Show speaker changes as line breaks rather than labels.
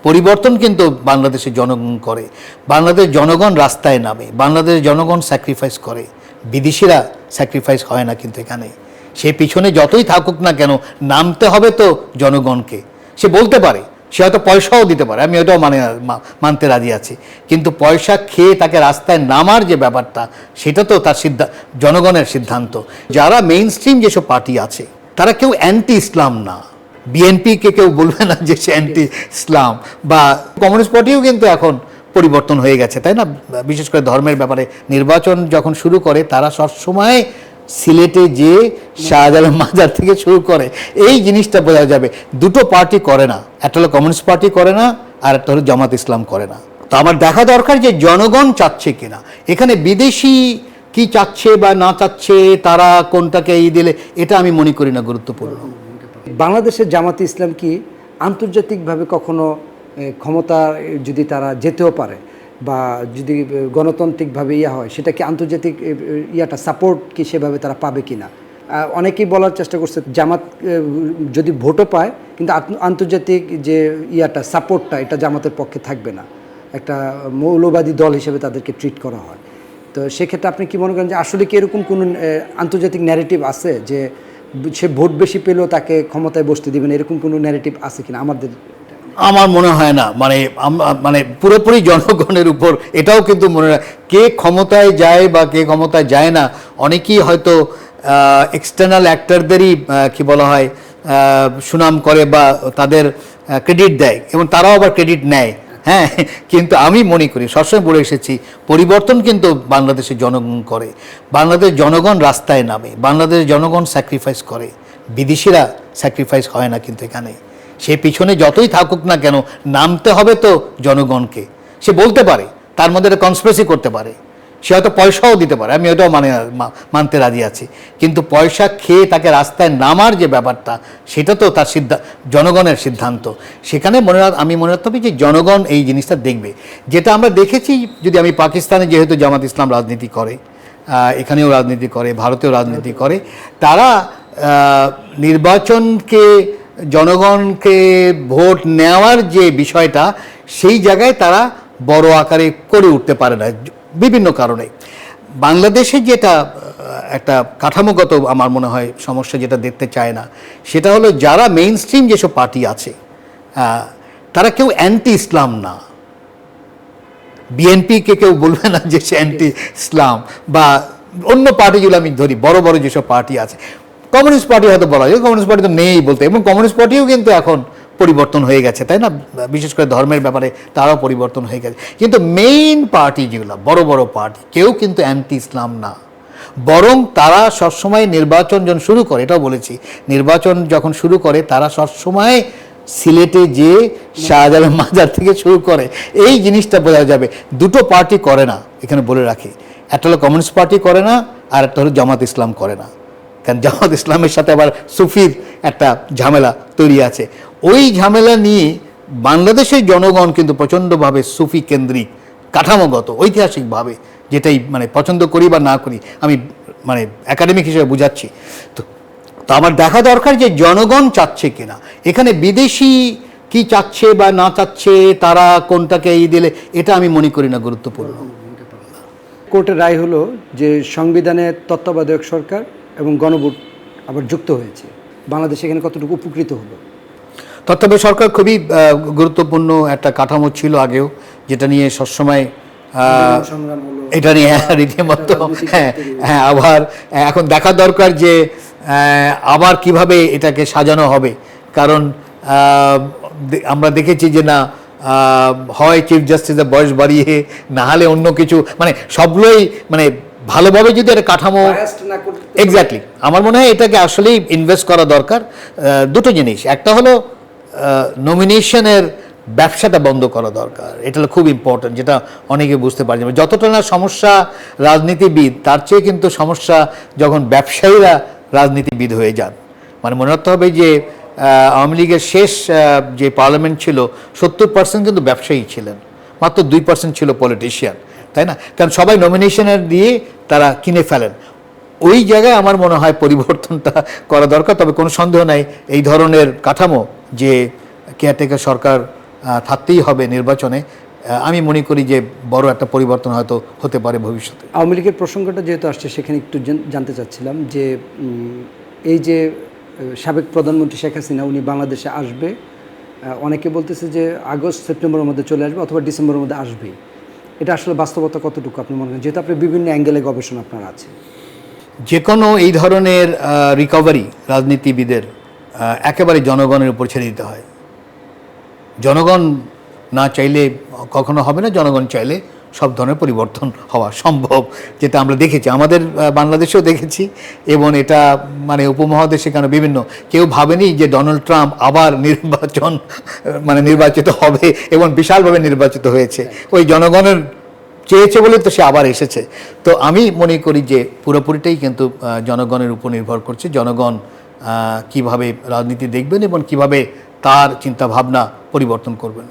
পরিবর্তন কিন্তু বাংলাদেশের জনগণ করে। বাংলাদেশের জনগণ রাস্তায় নামে, বাংলাদেশের জনগণ স্যাক্রিফাইস করে, বিদেশিরা স্যাক্রিফাইস হয় না। কিন্তু এখানে সে পিছনে যতই থাকুক না কেন, নামতে হবে তো জনগণকে। সে বলতে পারে, সে হয়তো পয়সাও দিতে পারে, আমি ওটাও মানতে রাজি আছি, কিন্তু পয়সা খেয়ে তাকে রাস্তায় নামার যে ব্যাপারটা, সেটা তো তার জনগণের সিদ্ধান্ত। যারা মেইন স্ট্রিম যেসব পার্টি আছে তারা কেউ অ্যান্টি ইসলাম না। বিএনপিকে কেউ বলবে না যে সে অ্যান্টি ইসলাম, বা কমিউনিস্ট পার্টিও কিন্তু এখন পরিবর্তন হয়ে গেছে, তাই না? বিশেষ করে ধর্মের ব্যাপারে নির্বাচন যখন শুরু করে তারা সবসময় সিলেটে যে শাহজালাল মাজার থেকে শুরু করে, এই জিনিসটা বোঝা যাবে। দুটো পার্টি করে না, একটা হলো কমিউনিস্ট পার্টি করে না, আর একটা হলো জামাত ইসলাম করে না। তো আমার দেখা দরকার যে জনগণ চাচ্ছে কিনা। এখানে বিদেশি কি চাচ্ছে বা না চাচ্ছে, তারা কোনটাকে দিলে, এটা আমি মনে করি না গুরুত্বপূর্ণ।
বাংলাদেশের জামাতে ইসলাম কি আন্তর্জাতিকভাবে কখনো ক্ষমতা যদি তারা যেতেও পারে, বা যদি গণতান্ত্রিকভাবে হয়, সেটা কি আন্তর্জাতিক সাপোর্ট কি সেভাবে তারা পাবে কি না? অনেকেই বলার চেষ্টা করছে জামাত যদি ভোটও পায়, কিন্তু আন্তর্জাতিক যে সাপোর্টটা এটা জামাতের পক্ষে থাকবে না, একটা মৌলবাদী দল হিসেবে তাদেরকে ট্রিট করা হয়। তো সেক্ষেত্রে আপনি কি মনে করেন যে আসলে কি এরকম কোনো আন্তর্জাতিক ন্যারেটিভ আছে যে সে ভোট বেশি পেলেও তাকে ক্ষমতায় বসতে দিবেন, এরকম কোনো ন্যারেটিভ আছে কিনা?
আমার মনে হয় না। মানে পুরোপুরি জনগণের উপর এটাও কিন্তু মনে হয়, কে ক্ষমতায় যায় বা কে ক্ষমতায় যায় না, অনেকেই হয়তো এক্সটার্নাল অ্যাক্টরদেরই কি বলা হয় সুনাম করে বা তাদের ক্রেডিট দেয়, এবং তারাও আবার ক্রেডিট নেয়। হ্যাঁ, কিন্তু আমি মনে করি, সবসময় বলে এসেছি, পরিবর্তন কিন্তু বাংলাদেশের জনগণ করে। বাংলাদেশের জনগণ রাস্তায় নামে, বাংলাদেশের জনগণ স্যাক্রিফাইস করে, বিদেশিরা স্যাক্রিফাইস হয় না। কিন্তু এখানে সে পিছনে যতই থাকুক না কেন, নামতে হবে তো জনগণকে। সে বলতে পারে, তার মধ্যে একটা কনস্পিরেসি করতে পারে, সে হয়তো পয়সাও দিতে পারে, আমি ওটাও মানতে রাজি আছি, কিন্তু পয়সা খেয়ে তাকে রাস্তায় নামার যে ব্যাপারটা, সেটা তো তার জনগণের সিদ্ধান্ত। সেখানে আমি মনে রাখতে হবে যে জনগণ এই জিনিসটা দেখবে। যেটা আমরা দেখেছি, যদি আমি পাকিস্তানে যেহেতু জামাত ইসলাম রাজনীতি করে, এখানেও রাজনীতি করে, ভারতেও রাজনীতি করে, তারা নির্বাচনকে, জনগণকে ভোট নেওয়ার যে বিষয়টা, সেই জায়গায় তারা বড় আকারে করে উঠতে পারে না বিভিন্ন কারণে। বাংলাদেশে যেটা একটা কাঠামোগত আমার মনে হয় সমস্যা, যেটা দেখতে চায় না, সেটা হলো যারা মেইন স্ট্রিম যেসব পার্টি আছে তারা কেউ অ্যান্টি ইসলাম না। বিএনপিকে কেউ বলবে না যে সে অ্যান্টি ইসলাম, বা অন্য পার্টিগুলো আমি ধরি, বড় বড় যেসব পার্টি আছে, কমিউনিস্ট পার্টি হয়তো বলা যায়, কমিউনিস্ট পার্টি তো নেই বলতে, এবং কমিউনিস্ট পার্টিও কিন্তু এখন পরিবর্তন হয়ে গেছে, তাই না? বিশেষ করে ধর্মের ব্যাপারে তারাও পরিবর্তন হয়ে গেছে। কিন্তু মেইন পার্টি যেগুলো বড় বড় পার্টি, কেউ কিন্তু অ্যান্টি ইসলাম না, বরং তারা সবসময় নির্বাচন যখন শুরু করে, এটাও বলেছি, নির্বাচন যখন শুরু করে তারা সবসময় সিলেটে যে শাহজালাল মাজার থেকে শুরু করে, এই জিনিসটা বোঝা যাবে। দুটো পার্টি করে না, এখানে বলে রাখি, একটা হলো কমিউনিস্ট পার্টি করে না, আর একটা হলো জামাত ইসলাম করে না। কারণ জামাত ইসলামের সাথে আবার সুফির একটা ঝামেলা তৈরি আছে। ওই ঝামেলা নিয়ে বাংলাদেশের জনগণ কিন্তু প্রচণ্ডভাবে সুফি কেন্দ্রিক, কাঠামোগত, ঐতিহাসিকভাবে, যেটাই পছন্দ করি বা না করি, আমি একাডেমিক হিসেবে বুঝাচ্ছি। তো আমার দেখা দরকার যে জনগণ চাচ্ছে কিনা। এখানে বিদেশি কি চাচ্ছে বা না চাচ্ছে, তারা কোনটাকে দিলে, এটা আমি মনে করি না গুরুত্বপূর্ণ।
কোর্টের রায় হলো যে সংবিধানে তত্ত্বাবধায়ক সরকার এবং গণভোট আবার যুক্ত হয়েছে, বাংলাদেশ এখানে কতটুকু উপকৃত হলো?
তত্ত্বাবধায়ক সরকার খুবই গুরুত্বপূর্ণ একটা কাঠামো ছিল আগেও, যেটা নিয়ে সবসময় এটা নিয়ে রীতিমতো হ্যাঁ আবার এখন দেখা দরকার যে আবার কিভাবে এটাকে সাজানো হবে। কারণ আমরা দেখেছি যে না, হয় চিফ জাস্টিসের বয়স বাড়িয়ে, না হলে অন্য কিছু, সবগুলোই ভালোভাবে যদি একটা কাঠামো, এক্স্যাক্টলি, আমার মনে হয় এটাকে আসলেই ইনভেস্ট করা দরকার। দুটো জিনিস, একটা হলো নমিনেশনের ব্যবসাটা বন্ধ করা দরকার, এটা হলো খুব ইম্পর্টেন্ট, যেটা অনেকে বুঝতে পারছে না। যতটা না সমস্যা রাজনীতিবিদ, তার চেয়ে কিন্তু সমস্যা যখন ব্যবসায়ীরা রাজনীতিবিদ হয়ে যান। মনে রাখতে হবে যে আওয়ামী লীগের শেষ যে পার্লামেন্ট ছিল, 70% কিন্তু ব্যবসায়ী ছিলেন, মাত্র 2% ছিল পলিটিশিয়ান, তাই না? কারণ সবাই নমিনেশনের দিয়ে তারা কিনে ফেলেন। ওই জায়গায় আমার মনে হয় পরিবর্তনটা করা দরকার। তবে কোনো সন্দেহ নাই, এই ধরনের কাঠামো যে কেয়ারটেকার সরকার থাকতেই হবে নির্বাচনে, আমি মনে করি যে বড় একটা পরিবর্তন হয়তো হতে পারে ভবিষ্যতে।
আওয়ামী লীগের প্রসঙ্গটা যেহেতু আসছে সেখানে একটু জানতে চাচ্ছিলাম যে এই যে সাবেক প্রধানমন্ত্রী শেখ হাসিনা উনি বাংলাদেশে আসবে, অনেকে বলতেছে যে আগস্ট সেপ্টেম্বরের মধ্যে চলে আসবে অথবা ডিসেম্বরের মধ্যে আসবে। এটা আসলে বাস্তবতা কতটুকু আপনি মনে করেন, যেহেতু আপনি বিভিন্ন অ্যাঙ্গেলে গবেষণা আপনার আছে?
যে কোনো এই ধরনের রিকভারি রাজনীতিবিদের একেবারে জনগণের উপর ছেড়ে দিতে হয়। জনগণ না চাইলে কখনো হবে না, জনগণ চাইলে সব ধরনের পরিবর্তন হওয়া সম্ভব, যেটা আমরা দেখেছি আমাদের বাংলাদেশেও দেখেছি, এবং এটা মানে উপমহাদেশে কেন বিভিন্ন কেউ ভাবেনি যে ডোনাল্ড ট্রাম্প আবার নির্বাচিত হবে এবং বিশালভাবে নির্বাচিত হয়েছে। ওই জনগণের চেয়েছে বলে তো সে আবার এসেছে। তো আমি মনে করি যে পুরোপুরিটাই কিন্তু জনগণের উপর নির্ভর করছে, জনগণ কিভাবে রাজনীতি দেখবেন এবং কিভাবে তার চিন্তাভাবনা পরিবর্তন করবেন।